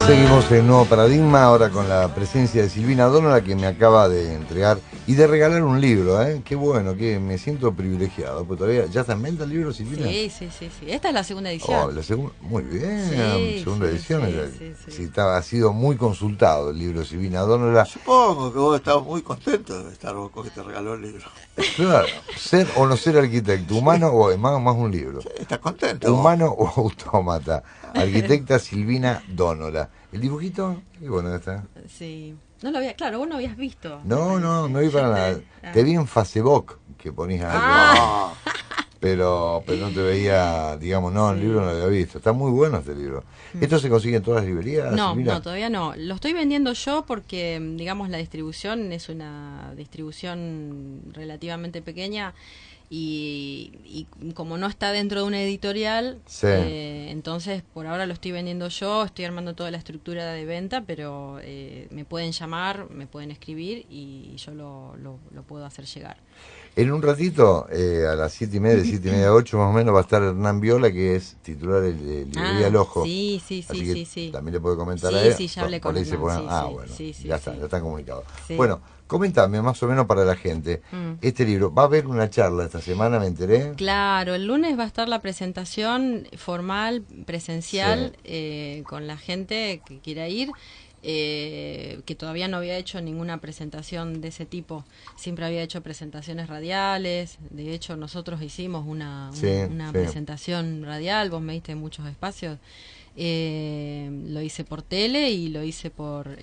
Seguimos en Nuevo Paradigma, ahora con la presencia de Silvina Dónola, que me acaba de entregar y de regalar un libro, ¿eh? Qué bueno, que me siento privilegiado, porque todavía, ¿ya está en venta el libro, Silvina? Sí, sí, sí, sí. Esta es la segunda edición. Oh, la segunda, muy bien, Sí, segunda sí, edición, sí, sí, sí, sí. ha sido muy consultado el libro de Silvina Dónola. Supongo que vos estabas muy contento de estar vos que te regaló el libro. Claro, ser o no ser arquitecto, humano o es más un libro. Sí, estás contento vos. Humano o autómata. Arquitecta Silvina Dónola. ¿El dibujito? Qué bueno está. Sí. No lo había, claro, vos no habías visto. Me No, parece. no vi para nada. Te vi en Facebook, que ponías algo, Ah, pero no te veía, digamos, no, el libro no sí. lo había visto. Está muy bueno este libro. ¿Esto se consigue en todas las librerías, No, Silvina? no, todavía no. Lo estoy vendiendo yo porque, digamos, la distribución es una distribución relativamente pequeña y como no está dentro de una editorial, Sí. entonces por ahora lo estoy vendiendo yo, estoy armando toda la estructura de venta, pero me pueden llamar, me pueden escribir y yo lo puedo hacer llegar. En un ratito, a las 7:30, de 7:30 a 8 más o menos, va a estar Hernán Viola, que es titular de Librería El Ojo. Sí, sí, sí, Así que sí, sí. también le puede comentar a Sí, él. sí, ya hablé Por con ahí se Hernán, pone- sí, Ah, sí, bueno, sí, sí, ya está, sí. ya están comunicados. Sí. Bueno, coméntame más o menos para la gente. Mm. Este libro, va a haber una charla esta semana, me enteré. Claro, el lunes va a estar la presentación formal, presencial, con la gente que quiera ir, que todavía no había hecho ninguna presentación de ese tipo. Siempre había hecho presentaciones radiales. De hecho, nosotros hicimos una Sí, sí. presentación radial. Vos me diste muchos espacios. Lo hice por tele y lo hice por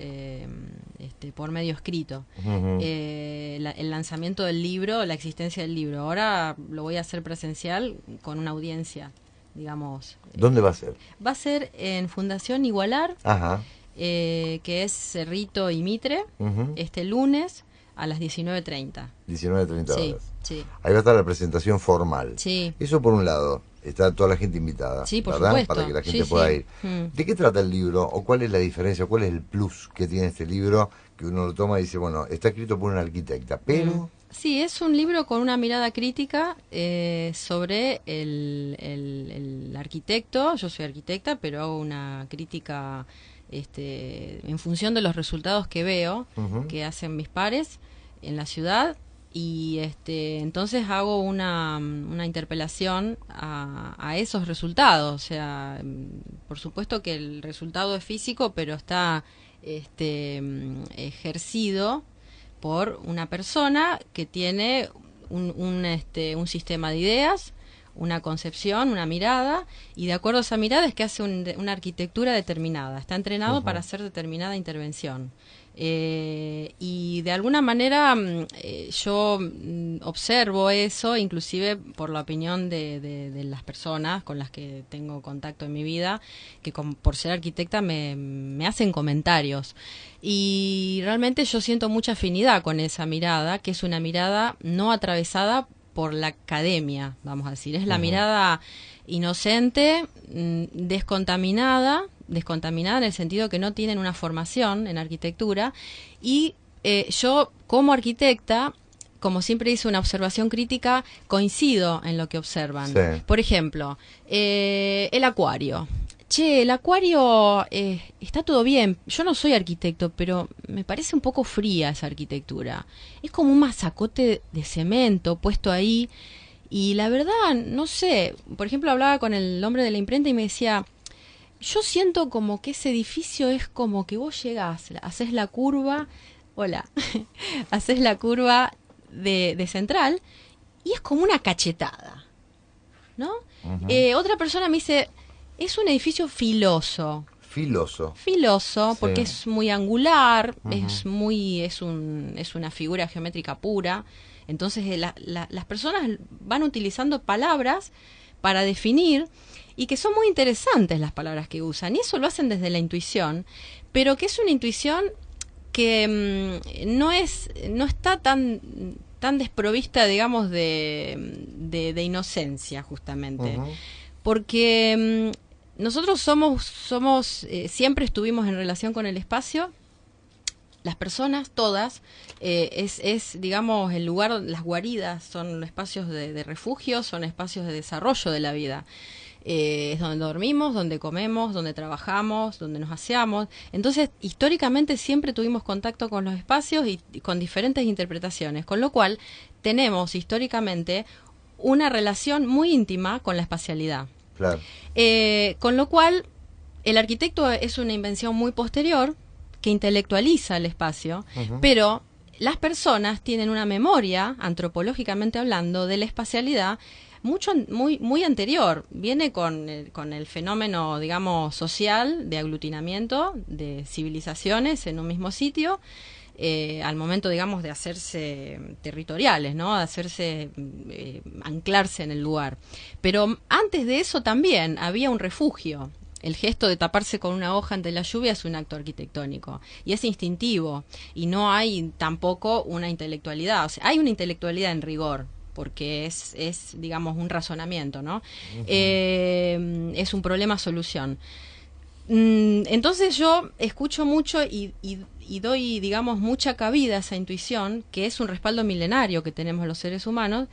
medio escrito. Ujú. El lanzamiento del libro, la existencia del libro. Ahora lo voy a hacer presencial con una audiencia, digamos. ¿Dónde va a ser? Va a ser en Fundación Igualar, Ajá. que es Cerrito y Mitre, Ujú. este lunes a las 19:30. 19:30 Sí, horas. sí, Ahí va a estar la presentación formal. sí. Eso por un lado, está toda la gente invitada, Sí, por ¿verdad? supuesto. Para que la gente Sí, pueda sí. ir. Mm. ¿De qué trata el libro? ¿O cuál es la diferencia? ¿Cuál es el plus que tiene este libro? Que uno lo toma y dice, bueno, está escrito por una arquitecta, pero... Sí, es un libro con una mirada crítica sobre el arquitecto. Yo soy arquitecta, pero hago una crítica en función de los resultados que veo Ujú. que hacen mis pares en la ciudad. Y entonces hago una interpelación a esos resultados. O sea, por supuesto que el resultado es físico, pero está ejercido por una persona que tiene un sistema de ideas, una concepción, una mirada, y de acuerdo a esa mirada es que hace una arquitectura determinada, está entrenado Ujú. para hacer determinada intervención. Y de alguna manera yo observo eso, inclusive por la opinión de las personas con las que tengo contacto en mi vida, que por ser arquitecta me hacen comentarios. Y realmente yo siento mucha afinidad con esa mirada, que es una mirada no atravesada por la academia, vamos a decir. Es la mirada inocente, descontaminada en el sentido que no tienen una formación en arquitectura. Y yo, como arquitecta, como siempre hice una observación crítica, coincido en lo que observan. Sí. Por ejemplo, el acuario. Che, el acuario está todo bien. Yo no soy arquitecto, pero me parece un poco fría esa arquitectura. Es como un masacote de cemento puesto ahí. Y la verdad, no sé. Por ejemplo, hablaba con el hombre de la imprenta y me decía, yo siento como que ese edificio es como que vos llegás, haces la curva, hola, haces la curva de central y es como una cachetada, ¿no? Ujú. Otra persona me dice, es un edificio filoso. Filoso. Filoso, Sí. porque es muy angular, Ujú. es una figura geométrica pura. Entonces las personas van utilizando palabras para definir y que son muy interesantes las palabras que usan. Y eso lo hacen desde la intuición, pero que es una intuición que no está tan desprovista, digamos, de inocencia, justamente. Ujú. Porque nosotros siempre estuvimos en relación con el espacio, las personas, todas, digamos, el lugar, las guaridas son espacios de refugio, son espacios de desarrollo de la vida. es donde dormimos, donde comemos, donde trabajamos, donde nos aseamos. Entonces, históricamente siempre tuvimos contacto con los espacios y con diferentes interpretaciones, con lo cual tenemos históricamente una relación muy íntima con la espacialidad. Claro. Con lo cual, el arquitecto es una invención muy posterior que intelectualiza el espacio, pero las personas tienen una memoria, antropológicamente hablando, de la espacialidad muy anterior. Viene con el fenómeno, digamos, social de aglutinamiento de civilizaciones en un mismo sitio, al momento, digamos, de hacerse territoriales, ¿no? De hacerse, anclarse en el lugar. Pero antes de eso también había un refugio. El gesto de taparse con una hoja ante la lluvia es un acto arquitectónico y es instintivo, y no hay tampoco una intelectualidad. O sea, hay una intelectualidad en rigor, porque es digamos, un razonamiento, ¿no? Es un problema-solución. Entonces yo escucho mucho y doy, digamos, mucha cabida a esa intuición, que es un respaldo milenario que tenemos los seres humanos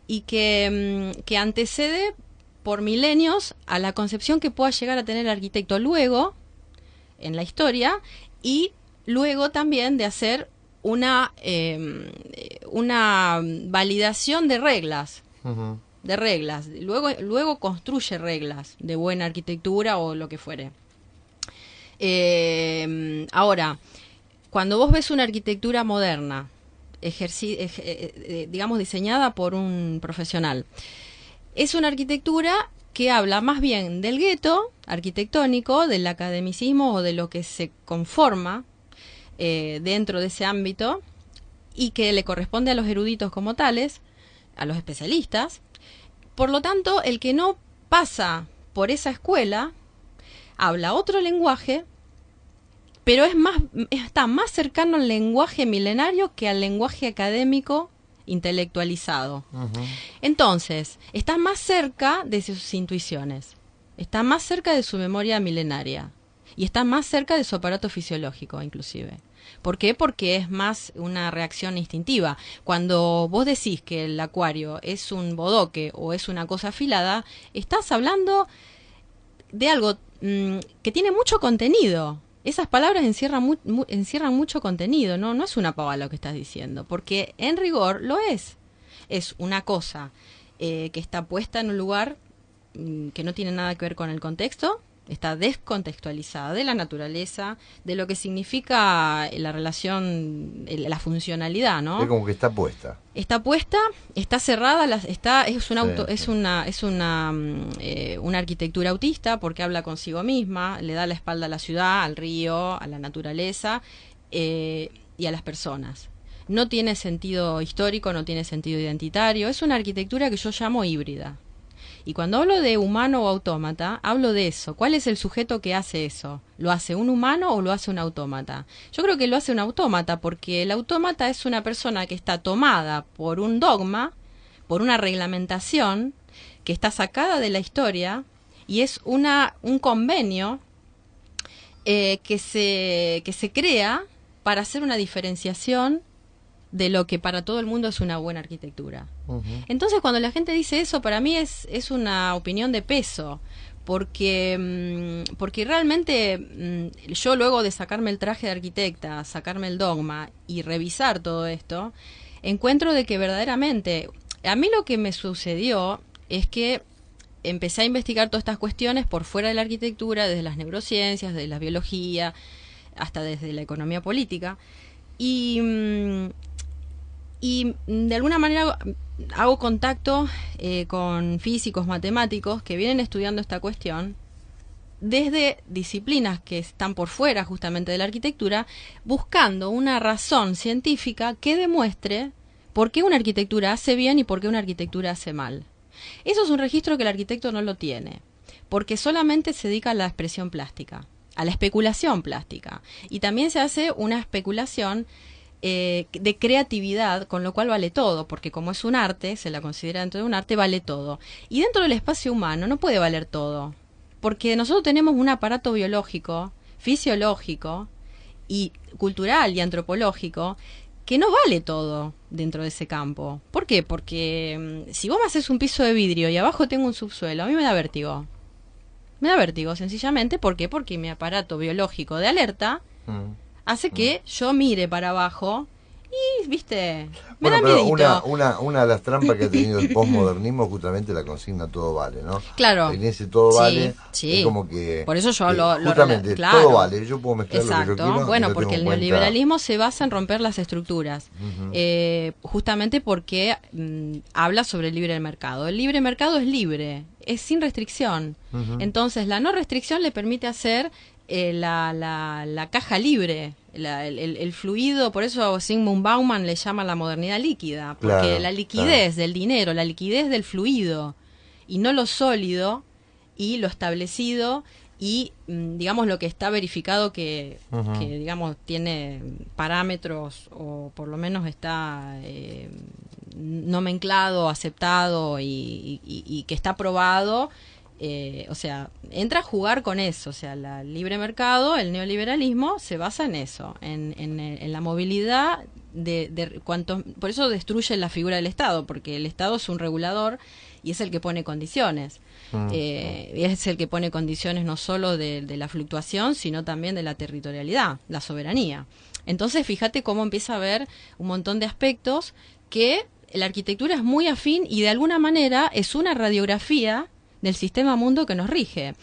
y que antecede por milenios a la concepción que pueda llegar a tener el arquitecto luego en la historia, y luego también de hacer una validación de reglas. De reglas. Luego construye reglas de buena arquitectura o lo que fuere. Ahora, cuando vos ves una arquitectura moderna, digamos, diseñada por un profesional, es una arquitectura que habla más bien del gueto arquitectónico, del academicismo o de lo que se conforma dentro de ese ámbito, y que le corresponde a los eruditos como tales, a los especialistas. Por lo tanto, el que no pasa por esa escuela habla otro lenguaje, pero está más cercano al lenguaje milenario que al lenguaje académico intelectualizado. Entonces, está más cerca de sus intuiciones, está más cerca de su memoria milenaria y está más cerca de su aparato fisiológico, inclusive. ¿Por qué? Porque es más una reacción instintiva. Cuando vos decís que el acuario es un bodoque o es una cosa afilada, estás hablando de algo que tiene mucho contenido. Esas palabras encierran mucho contenido, ¿no? No es una pavada lo que estás diciendo, porque en rigor lo es. Es una cosa que está puesta en un lugar que no tiene nada que ver con el contexto, está descontextualizada de la naturaleza, de lo que significa la relación, la funcionalidad, ¿no? Es como que está puesta. Está puesta, está cerrada, es una arquitectura autista, porque habla consigo misma, le da la espalda a la ciudad, al río, a la naturaleza y a las personas. No tiene sentido histórico, no tiene sentido identitario, es una arquitectura que yo llamo híbrida. Y cuando hablo de humano o autómata, hablo de eso. ¿Cuál es el sujeto que hace eso? ¿Lo hace un humano o lo hace un autómata? Yo creo que lo hace un autómata, porque el autómata es una persona que está tomada por un dogma, por una reglamentación que está sacada de la historia, y es un convenio que se crea para hacer una diferenciación de lo que para todo el mundo es una buena arquitectura. Entonces, cuando la gente dice eso, para mí es una opinión de peso, porque realmente yo, luego de sacarme el traje de arquitecta, sacarme el dogma y revisar todo esto, encuentro de que verdaderamente a mí lo que me sucedió es que empecé a investigar todas estas cuestiones por fuera de la arquitectura, desde las neurociencias, desde la biología, hasta desde la economía política, y de alguna manera hago contacto con físicos, matemáticos que vienen estudiando esta cuestión desde disciplinas que están por fuera justamente de la arquitectura, buscando una razón científica que demuestre por qué una arquitectura hace bien y por qué una arquitectura hace mal. Eso es un registro que el arquitecto no lo tiene, porque solamente se dedica a la expresión plástica, a la especulación plástica, y también se hace una especulación de creatividad, con lo cual vale todo, porque como es un arte, se la considera dentro de un arte, vale todo. Y dentro del espacio humano no puede valer todo, porque nosotros tenemos un aparato biológico, fisiológico y cultural y antropológico que no vale todo dentro de ese campo. ¿Por qué? Porque si vos me haces un piso de vidrio y abajo tengo un subsuelo, a mí me da vértigo. Me da vértigo, sencillamente. ¿Por qué? Porque mi aparato biológico de alerta hace que yo mire para abajo y, viste, me Bueno, da pero miedito. una de las trampas que ha tenido el posmodernismo justamente la consigna todo vale, ¿no? Claro. En ese todo Sí, vale sí. es como que... Por eso yo justamente, claro. todo vale, yo puedo mezclar lo que yo Exacto. quiero. Bueno, y no porque tengo el en cuenta- neoliberalismo se basa en romper las estructuras. Justamente porque habla sobre el libre mercado. El libre mercado es libre, es sin restricción. Entonces, la no restricción le permite hacer la caja libre, el fluido. Por eso Zygmunt Bauman le llama la modernidad líquida, porque Claro, la liquidez del dinero, la liquidez del fluido, y no lo sólido y lo establecido y digamos lo que está verificado que digamos tiene parámetros, o por lo menos está nomenclado, aceptado y que está probado. O sea, entra a jugar con eso. O sea, el libre mercado, el neoliberalismo se basa en eso, en la movilidad por eso destruye la figura del Estado, porque el Estado es un regulador y es el que pone condiciones. Es el que pone condiciones no solo de la fluctuación, sino también de la territorialidad, la soberanía. Entonces, fíjate cómo empieza a haber un montón de aspectos que la arquitectura es muy afín y de alguna manera es una radiografía del sistema mundo que nos rige.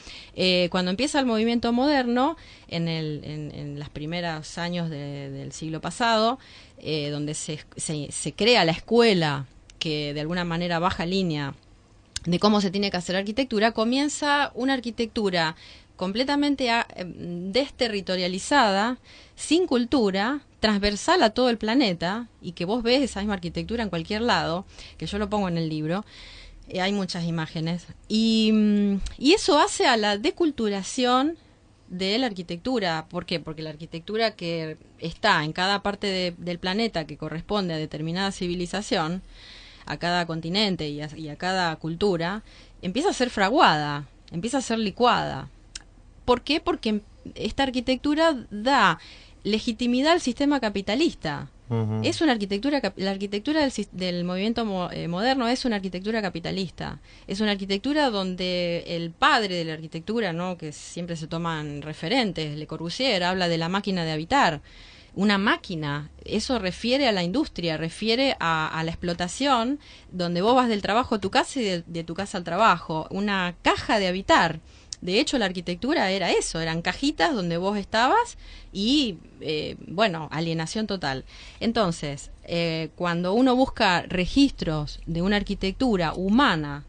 Cuando empieza el movimiento moderno, en los primeros años del siglo pasado, donde se crea la escuela que de alguna manera baja línea de cómo se tiene que hacer arquitectura, comienza una arquitectura completamente desterritorializada, sin cultura, transversal a todo el planeta, y que vos ves esa misma arquitectura en cualquier lado, que yo lo pongo en el libro. Hay muchas imágenes. Y eso hace a la deculturación de la arquitectura. ¿Por qué? Porque la arquitectura que está en cada parte del planeta, que corresponde a determinada civilización, a cada continente y a cada cultura, empieza a ser fraguada, empieza a ser licuada. ¿Por qué? Porque esta arquitectura da legitimidad al sistema capitalista. Es una arquitectura, la arquitectura del movimiento moderno es una arquitectura capitalista. Es una arquitectura donde el padre de la arquitectura, ¿no?, que siempre se toman referentes, Le Corbusier habla de la máquina de habitar. Una máquina, eso refiere a la industria, refiere a la explotación, donde vos vas del trabajo a tu casa y de tu casa al trabajo. Una caja de habitar. De hecho, la arquitectura era eso, eran cajitas donde vos estabas y, bueno, alienación total. Entonces, cuando uno busca registros de una arquitectura humana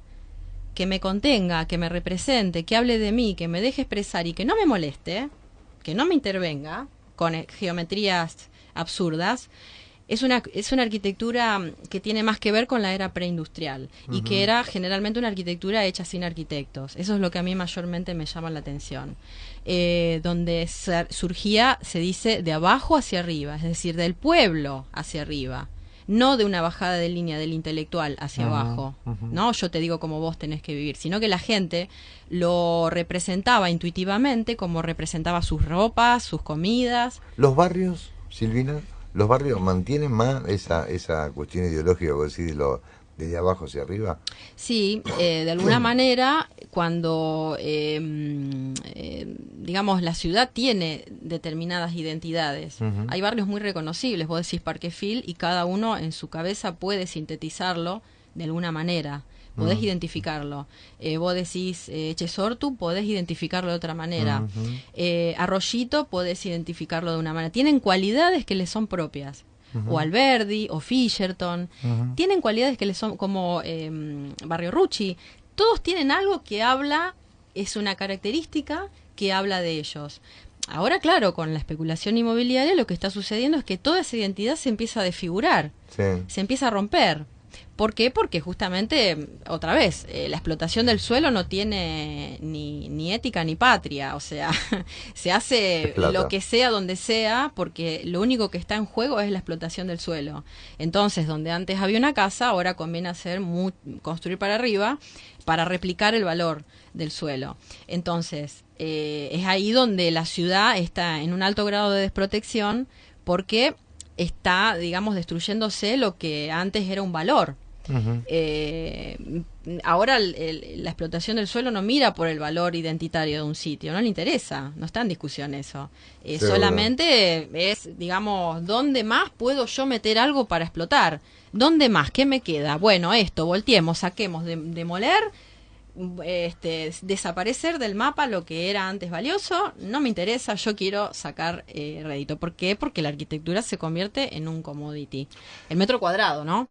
que me contenga, que me represente, que hable de mí, que me deje expresar y que no me moleste, que no me intervenga con geometrías absurdas, es una arquitectura que tiene más que ver con la era preindustrial y que era generalmente una arquitectura hecha sin arquitectos. Eso es lo que a mí mayormente me llama la atención. Donde surgía, se dice, de abajo hacia arriba, es decir, del pueblo hacia arriba, no de una bajada de línea del intelectual hacia abajo. No, yo te digo cómo vos tenés que vivir, sino que la gente lo representaba intuitivamente, como representaba sus ropas, sus comidas. ¿Los barrios, Silvina? ¿Los barrios mantienen más esa cuestión ideológica, por decir, de abajo hacia arriba? Sí, de alguna manera, cuando, digamos, la ciudad tiene determinadas identidades. Hay barrios muy reconocibles, vos decís Parquefil, y cada uno en su cabeza puede sintetizarlo de alguna manera. Podés identificarlo. Vos decís Chesortu, podés identificarlo de otra manera. Arroyito, podés identificarlo de una manera. Tienen cualidades que les son propias. O Alberdi, o Fisherton. Tienen cualidades que les son, como Barrio Rucci. Todos tienen algo que habla, es una característica que habla de ellos. Ahora, claro, con la especulación inmobiliaria lo que está sucediendo es que toda esa identidad se empieza a desfigurar. Sí. Se empieza a romper. ¿Por qué? Porque justamente, otra vez, la explotación del suelo no tiene ni ética ni patria. O sea, se hace lo que sea donde sea, porque lo único que está en juego es la explotación del suelo. Entonces, donde antes había una casa, ahora conviene hacer construir para arriba para replicar el valor del suelo. Entonces, es ahí donde la ciudad está en un alto grado de desprotección, porque está, digamos, destruyéndose lo que antes era un valor. Ujú. Ahora la explotación del suelo no mira por el valor identitario de un sitio, no le interesa, no está en discusión eso. Seguro. Solamente es, digamos, ¿dónde más puedo yo meter algo para explotar? ¿Dónde más? ¿Qué me queda? Bueno, esto, volteemos, saquemos, demoler, desaparecer del mapa lo que era antes valioso, no me interesa, yo quiero sacar rédito. ¿Por qué? Porque la arquitectura se convierte en un commodity. El metro cuadrado, ¿no?